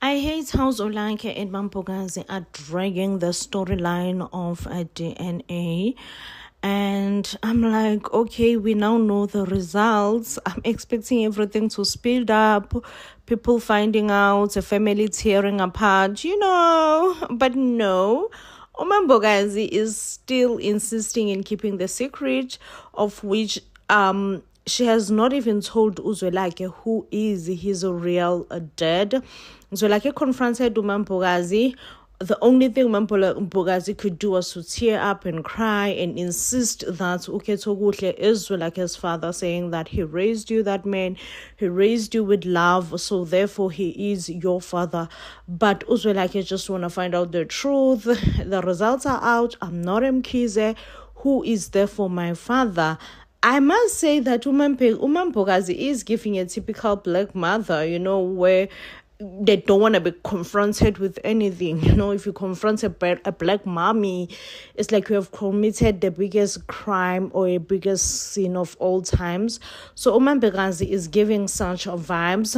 I hate how Zolanke and Mampogazi are dragging the storyline of a DNA. And I'm like, okay, we now know the results. I'm expecting everything to speed up, people finding out, a family tearing apart, But no, Omambogazi is still insisting in keeping the secret, of which she has not even told Uzwelake who is his real dad. Uzwelake confronted Umampogazi. The only thing Umampogazi could do was to tear up and cry and insist that Uketoguhle is Zwelake's father, saying that he raised you, that man, he raised you with love, so therefore he is your father. But Uzwelake just want to find out the truth. The results are out. I'm not Mkhize. Who is therefore my father? I must say that Umampogazi is giving a typical black mother, where they don't want to be confronted with anything. If you confront a black mommy, it's like you have committed the biggest crime or a biggest sin of all times. So Umampogazi is giving such vibes.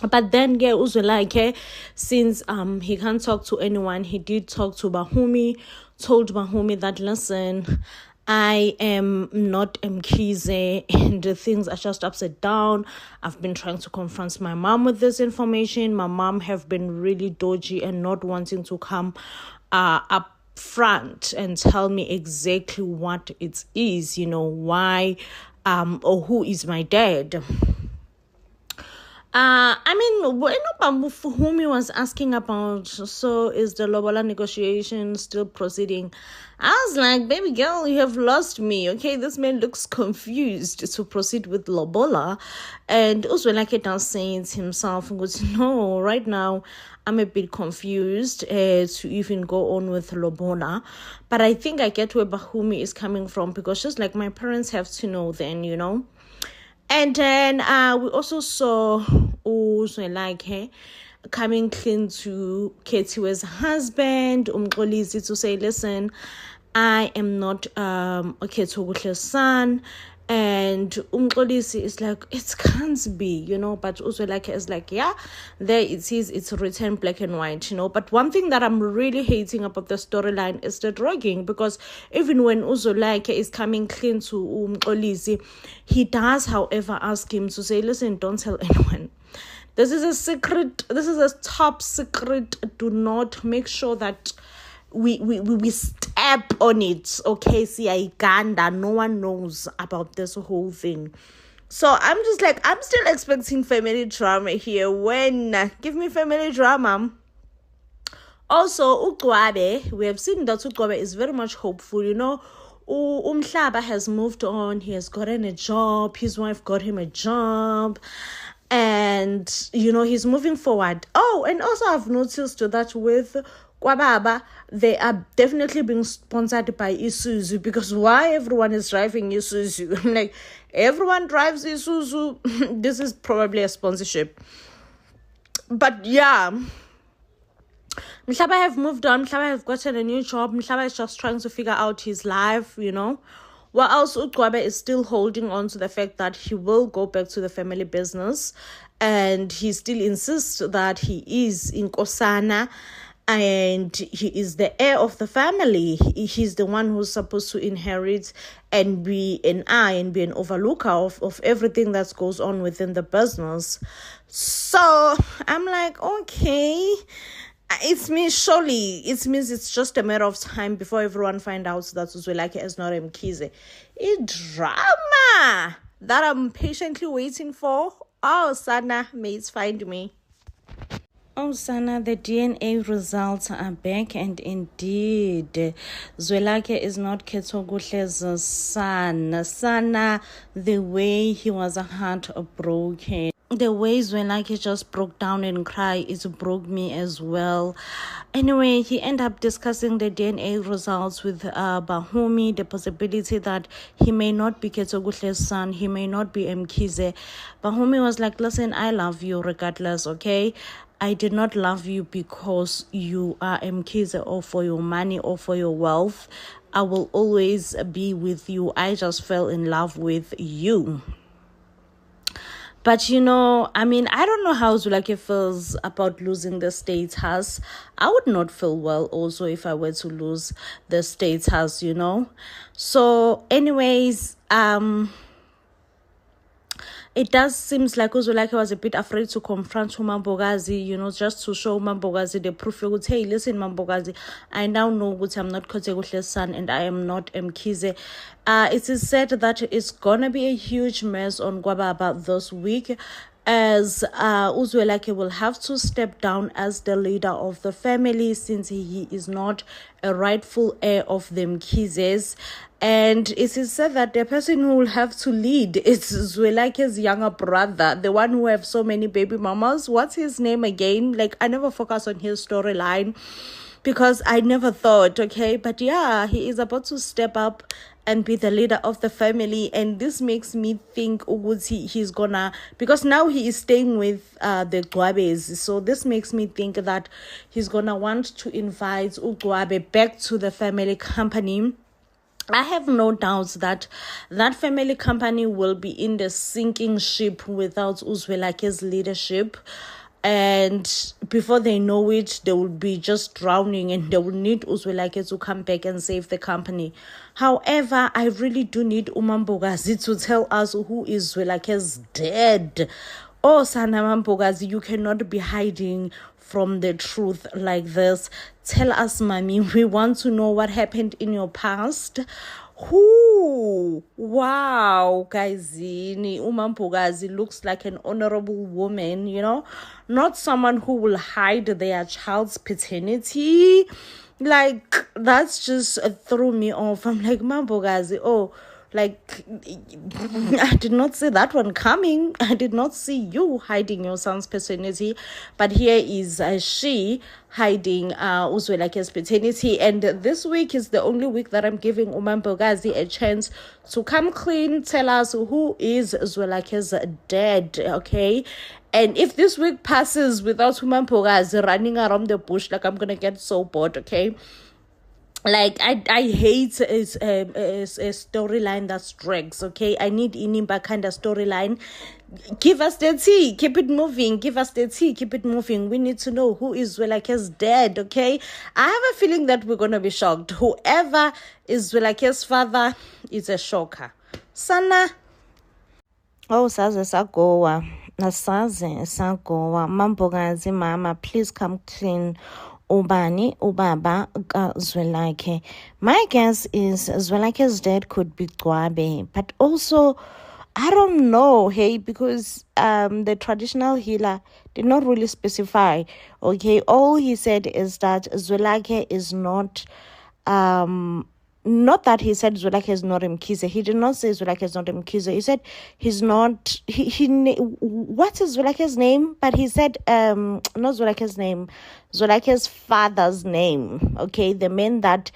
But then Uzwelake, since he can't talk to anyone, he did talk to Bahumi, told Bahumi that, listen, I am not Mkhize and things are just upside down. I've been trying to confront my mom with this information. My mom have been really dodgy and not wanting to come up front and tell me exactly what it is, why or who is my dad. When Fumi was asking about, so is the Lobola negotiation still proceeding? I was like, baby girl, you have lost me, okay? This man looks confused to proceed with Lobola. And Uzwelake now saying to himself, no, right now, I'm a bit confused to even go on with Lobola. But I think I get where Bahumi is coming from, because just like my parents have to know then, And then we also saw Uzwelake coming clean to Ketiwe's husband, Umxolisi, to say, listen, I am not Ketogutle's son. And Umxolisi is like, it can't be, but Uzwelake is like, yeah, there it is, it's written black and white, But one thing that I'm really hating about the storyline is the drugging, because even when Uzwelake is coming clean to Umxolisi, he does, however, ask him to say, listen, don't tell anyone. This is a secret, this is a top secret. Do not, make sure that we step on it, okay? Ganda, no one knows about this whole thing. So I'm just like, I'm still expecting family drama here. Give me family drama. Also, Ugcwabe, we have seen that Ugcwabe is very much hopeful, Umhlaba has moved on, he has gotten a job, his wife got him a job, and he's moving forward. Oh, and also I've noticed that with Kwababa, they are definitely being sponsored by Isuzu, because why everyone is driving Isuzu? I'm like, everyone drives Isuzu. This is probably a sponsorship. But yeah, Mhlaba have moved on. Mhlaba have gotten a new job. Mhlaba is just trying to figure out his life, While else Ugcwabe is still holding on to the fact that he will go back to the family business, and he still insists that he is Inkosana and he is the heir of the family. He's the one who's supposed to inherit and be an eye and be an overlooker of everything that goes on within the business. So I'm like, okay, it means it's just a matter of time before everyone find out that Uzwelake is not Mkhize. It's drama that I'm patiently waiting for. Oh, Sana, mates, find me. Oh, Sana, the DNA results are back, and indeed, Zwelake is not Ketogutle's son. Sana, the way he was heartbroken, the way Zwelake just broke down and cried, it broke me as well. Anyway, he ended up discussing the DNA results with Bahumi, the possibility that he may not be Ketogutle's son, he may not be Mkhize. Bahumi was like, listen, I love you regardless, okay? I did not love you because you are Mkhize or for your money or for your wealth. I will always be with you. I just fell in love with you. But I mean, I don't know how Zwelakhe feels about losing the state's house. I would not feel well also if I were to lose the state's house. So anyways, it does seems like Uzwelakhe was a bit afraid to confront uMampokazi, just to show uMampokazi the proof. Hey, listen, Mampokazi, I now know that I'm not Kgotsekuhle's son and I am not Mkhize. It is said that it's gonna be a huge mess on KwaBaba this week, as Uzwelakhe will have to step down as the leader of the family, since he is not a rightful heir of the Mkhizes. And it is said that the person who will have to lead is Zwelakhe's younger brother, the one who have so many baby mamas. What's his name again? Like, I never focus on his storyline because I never thought, okay? But yeah, he is about to step up and be the leader of the family. And this makes me think he's gonna, because now he is staying with the Gcwabes. So this makes me think that he's gonna want to invite uGcwabe back to the family company. I have no doubts that that family company will be in the sinking ship without Uzwelakhe's leadership. And before they know it, they will be just drowning and they will need Uzwelakhe to come back and save the company. However, I really do need uMampokazi to tell us who is Zwelakhe's dad. Oh, Sana Mampokazi, you cannot be hiding from the truth like this. Tell us, mommy. We want to know what happened in your past. Who? Wow, guysini. uMampokazi looks like an honorable woman, not someone who will hide their child's paternity. Like, that's just threw me off. I'm like, Mampokazi, like, I did not see that one coming. I did not see you hiding your son's paternity. But here is she hiding Uzwelakhe's paternity. And this week is the only week that I'm giving uMampokazi a chance to come clean, tell us who is Zwelakhe's dad, okay? And if this week passes without uMampokazi running around the bush, like, I'm going to get so bored, okay? Like, I hate a storyline that drags, okay? I need Inimba kind of storyline. Give us the tea, keep it moving. Give us the tea, keep it moving. We need to know who is Zwelakhe's dad, okay? I have a feeling that we're gonna be shocked. Whoever is Zwelakhe's father is a shocker. Sana. Oh, saze sagowa. Nasaze sagowa. Mampokazi, mama, please come clean. Ubani, Ubaba, Zwelakhe. My guess is Zwelakhe's dad could be Gcwabe, but also, I don't know, hey, because the traditional healer did not really specify, okay? All he said is that Zwelakhe is not that he said Zwelakhe is not Mkhize. He did not say Zwelakhe is not Mkhize. He said he's not, what is Zwelakhe's name? But he said, not Zwelakhe's name, Zwelakhe's father's name, okay? The man that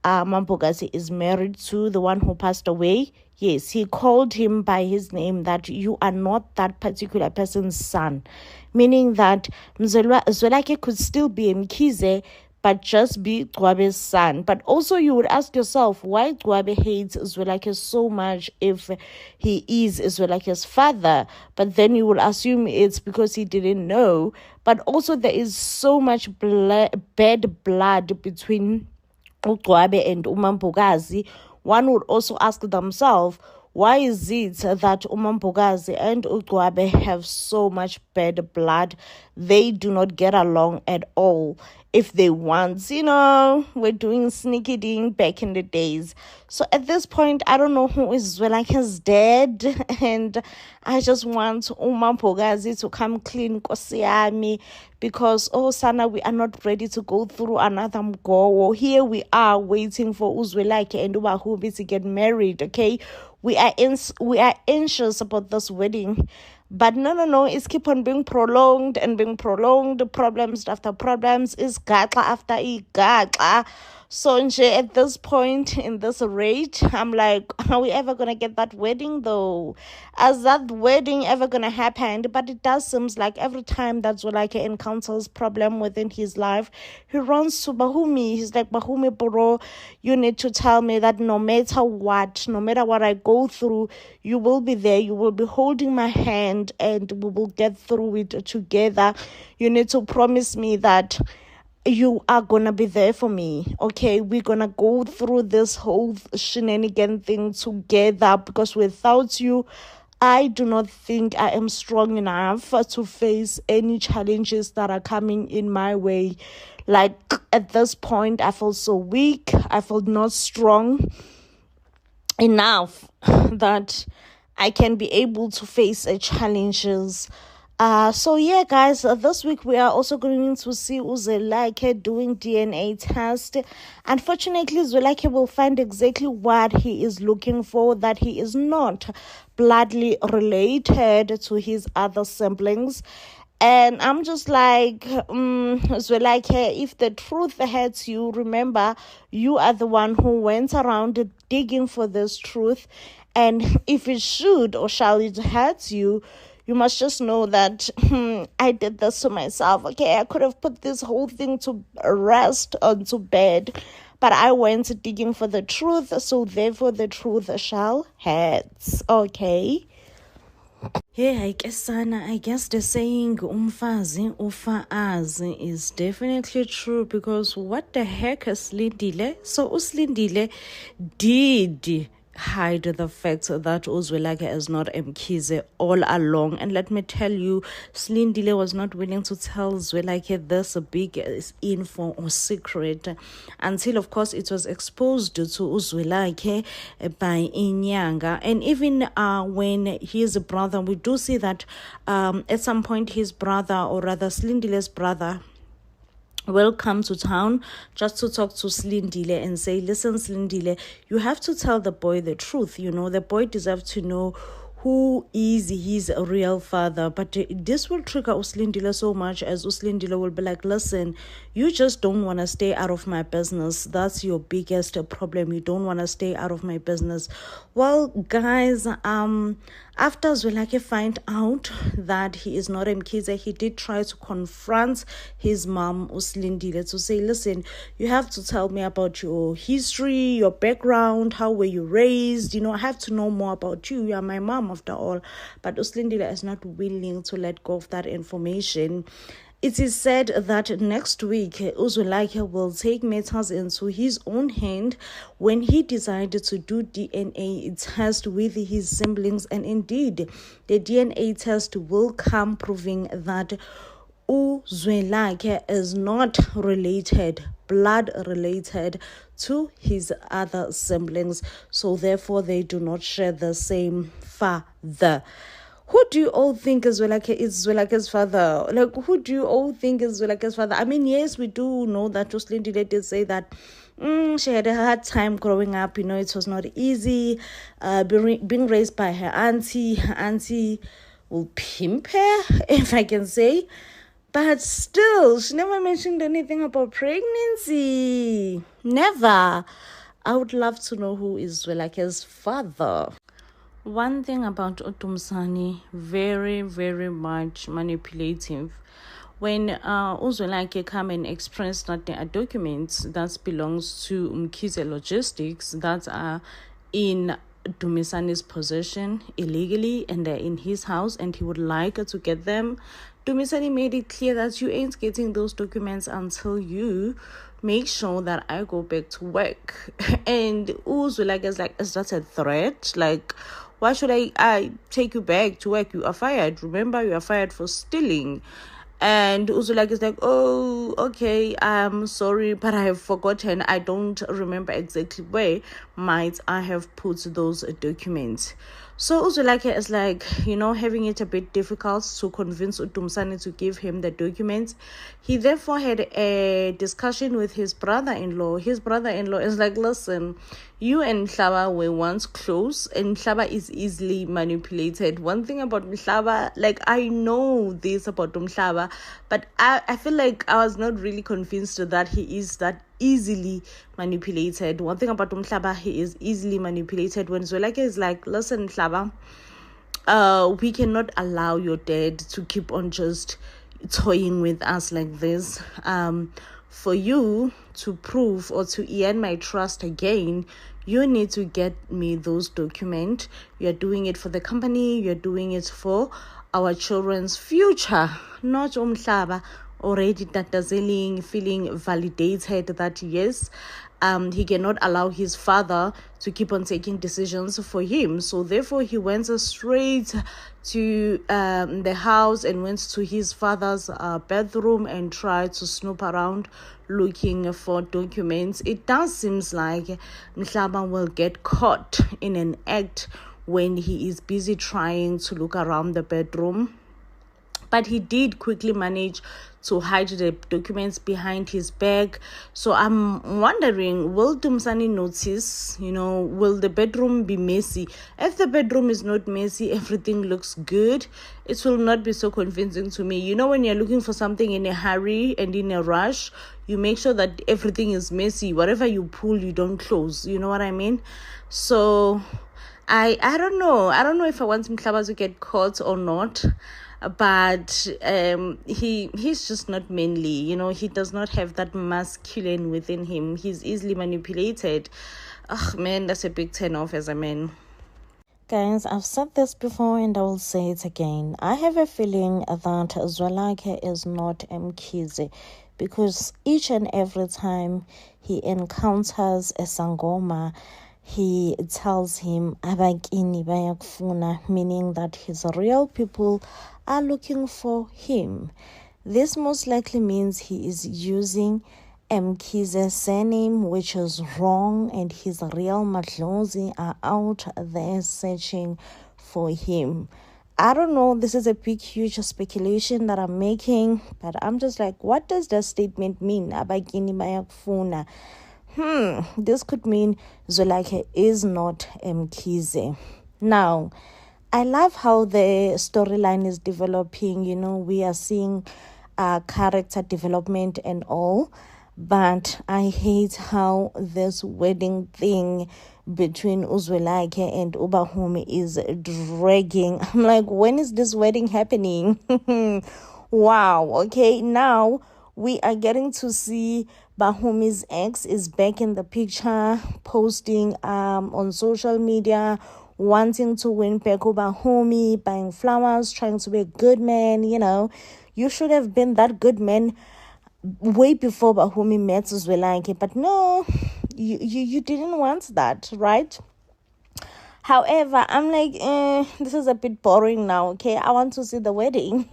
Mampokazi is married to, the one who passed away. Yes, he called him by his name, that you are not that particular person's son. Meaning that Zwelakhe could still be Mkhize, but just be Gcwabe's son. But also you would ask yourself, why Gcwabe hates Zwelakhe so much if he is Zwelakhe's father? But then you would assume it's because he didn't know. But also there is so much bad blood between Gcwabe and uMampokazi. One would also ask themselves, why is it that uMampokazi and Gcwabe have so much bad blood? They do not get along at all. If they once, were doing sneaky ding back in the days. So at this point, I don't know who is Zwelakhe's dad. And I just want uMampokazi to come clean, Nkosi yami, because, Sana, we are not ready to go through another mgowo. Here we are waiting for Uzwelakhe and uBahumbi to get married, okay? We are anxious about this wedding. But no, it's keep on being prolonged and being prolonged. Problems after problems. Is gaxa after gaxa. So nje, at this point in this rate, I'm like, are we ever gonna get that wedding though? Is that wedding ever gonna happen? But it does seems like every time that Zwelakhe encounters problem within his life, he runs to Bahumi. He's like, Bahumi bro, you need to tell me that no matter what I go through, you will be there. You will be holding my hand, and we will get through it together. You need to promise me that you are gonna be there for me. Okay, we're gonna go through this whole shenanigan thing together, because without you, I do not think I am strong enough to face any challenges that are coming in my way. Like, at this point, I feel so weak. I feel not strong enough that I can be able to face challenges. So yeah, guys, this week we are also going to see Zwelakhe doing DNA test. Unfortunately, Zwelakhe will find exactly what he is looking for, that he is not bloodly related to his other siblings. And I'm just like, Zwelakhe, if the truth hurts you, remember, you are the one who went around digging for this truth. And if it should or shall it hurt you, you must just know that I did this to myself. Okay, I could have put this whole thing to rest onto bed, but I went digging for the truth, so therefore the truth shall hurt. Okay. Hey, I guess the saying umfazi ufaazi is definitely true, because what the heck is Slindile? So Uslindile did hide the fact that Zwelakhe is not Mkhize all along. And let me tell you, Slindile was not willing to tell Zwelakhe this big info or secret until, of course, it was exposed to Zwelakhe by Inyanga. And even when his brother, we do see that at some point his brother, or rather Slindile's brother, will come to town just to talk to Slindile and say, listen, Slindile, you have to tell the boy the truth. You know, the boy deserves to know who is his real father. But this will trigger Uslindile so much, as Uslindile will be like, listen, you just don't want to stay out of my business. That's your biggest problem. You don't want to stay out of my business. Well, guys, after Zwelakhe find out that he is not Mkhize, he did try to confront his mom, Uslindile, to say, listen, you have to tell me about your history, your background, how were you raised, you know, I have to know more about you. You are my mom after all. But Uslindile is not willing to let go of that information. It is said that next week, Zwelakhe will take matters into his own hand when he decided to do DNA test with his siblings. And indeed, the DNA test will come proving that Zwelakhe is not blood related to his other siblings. So therefore, they do not share the same father. Who do you all think is Zwelakhe's father? Like, who do you all think is Zwelakhe's father? I mean, yes, we do know that Uslindile did say that she had a hard time growing up. You know, it was not easy being raised by her auntie. Her auntie will pimp her, if I can say. But still, she never mentioned anything about pregnancy. Never. I would love to know who is Zwelakhe's father. One thing about Utumsani, very, very much manipulative. When Zwelakhe come and express that there are documents that belongs to Mkhize Logistics that are in Dumisani's possession illegally, and they're in his house, and he would like to get them, Dumisani made it clear that you ain't getting those documents until you make sure that I go back to work. And Zwelakhe is like, is that a threat? Like, why should I take you back to work? You are fired. Remember, you are fired for stealing. And Zwelakhe is like, oh, okay, I'm sorry, but I have forgotten. I don't remember exactly where might I have put those documents. So Zwelakhe is like, you know, having it a bit difficult to convince Utumsani to give him the documents. He therefore had a discussion with his brother-in-law. His brother-in-law is like, listen, you and Mhlaba were once close, and Mhlaba is easily manipulated. One thing about Mhlaba, like, I know this about Mhlaba, but I feel like I was not really convinced that he is that easily manipulated. One thing about Umhlaba, he is easily manipulated. When Zwelakhe is like, listen, Mhlaba, we cannot allow your dad to keep on just toying with us like this. For you to prove or to earn my trust again, you need to get me those documents. You're doing it for the company, you're doing it for our children's future, not Umhlaba already tatazeling, feeling validated that yes, he cannot allow his father to keep on taking decisions for him. So therefore he went straight to the house and went to his father's bedroom and tried to snoop around looking for documents. It does seems like Mhlaba will get caught in an act when he is busy trying to look around the bedroom. But he did quickly manage to hide the documents behind his back. So I'm wondering, will Dumisani notice, will the bedroom be messy? If the bedroom is not messy, everything looks good, it will not be so convincing to me. When you're looking for something in a hurry and in a rush, you make sure that everything is messy. Whatever you pull, you don't close. You know what I mean? So I don't know. I don't know if I want Mhlaba to get caught or not. But he's just not manly. He does not have that masculine within him. He's easily manipulated. Man, that's a big turn off as a man. Guys, I've said this before and I will say it again. I have a feeling that Zwelakhe is not Mkhize, because each and every time he encounters a Sangoma, he tells him abakini bayakufuna, meaning that his real people are looking for him. This most likely means he is using Mkhize's surname, which is wrong, and his real Madlozi are out there searching for him. I don't know, this is a big, huge speculation that I'm making, but I'm just like, what does that statement mean? Abakini bayakufuna. This could mean Zwelakhe is not Mkhize. Now, I love how the storyline is developing. We are seeing character development and all, but I hate how this wedding thing between Zwelakhe and Ubahumi is dragging. I'm like, when is this wedding happening? Wow, okay, now we are getting to see Bahumi's ex is back in the picture, posting on social media, wanting to win back Bahumi, buying flowers, trying to be a good man. You should have been that good man way before Bahumi met Zwelakhe, but no, you didn't want that, right? However, I'm like, this is a bit boring now, okay? I want to see the wedding.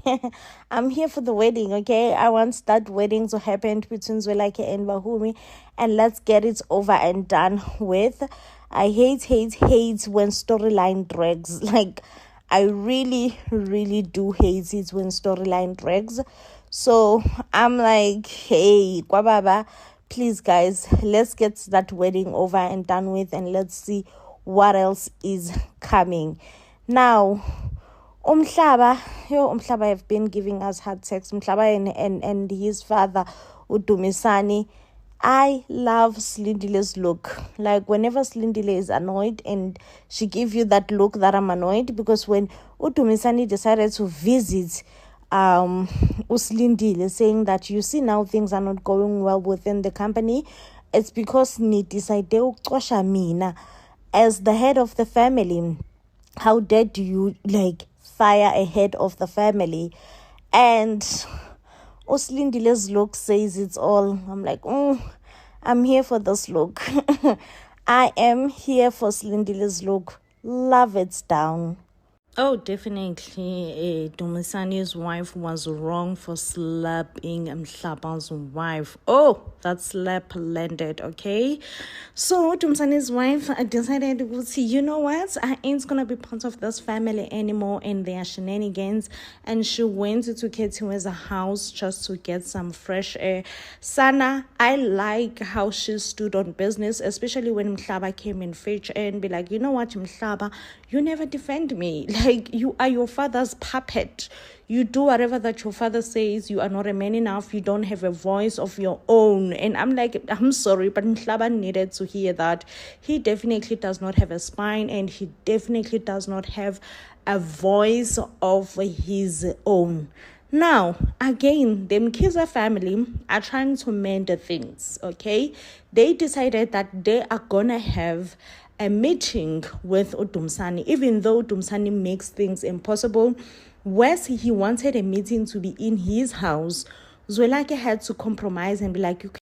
I'm here for the wedding, okay? I want that wedding to happen between Zwelakhe and Bahumi, and let's get it over and done with. I hate when storyline drags. Like, I really, really do hate it when storyline drags. So I'm like, hey, Kwababa, please, guys, let's get that wedding over and done with, and let's see what else is coming. Now, Umhlaba have been giving us hard sex. Umhlaba and his father, Udumisani. I love Slindile's look. Like, whenever Slindile is annoyed and she gives you that look that I'm annoyed, because when Udumisani decided to visit Uslindile, saying that, you see, now things are not going well within the company, it's because ni decide uqosha mina as the head of the family. How dare do you fire a head of the family? And Uslindile's look says it's all. I'm like, I'm here for this look. I am here for Slindile's look. Love it down. Oh, definitely. Dumisani's wife was wrong for slapping Mhlaba's wife. Oh, that slap landed, okay? So, Dumisani's wife decided, you know what? I ain't gonna be part of this family anymore and their shenanigans. And she went to Ketiwe's house just to get some fresh air. Sana, I like how she stood on business, especially when Mhlaba came in fetch and be like, you know what, Mhlaba, you never defend me. Like, you are your father's puppet. You do whatever that your father says. You are not a man enough. You don't have a voice of your own. And I'm like, I'm sorry, but Mhlaba needed to hear that. He definitely does not have a spine, and he definitely does not have a voice of his own. Now, again, the Mkhize family are trying to mend things, okay? They decided that they are gonna have a meeting with uDumsani, even though uDumsani makes things impossible. Wes, he wanted a meeting to be in his house. Zwelakhe had to compromise and be like,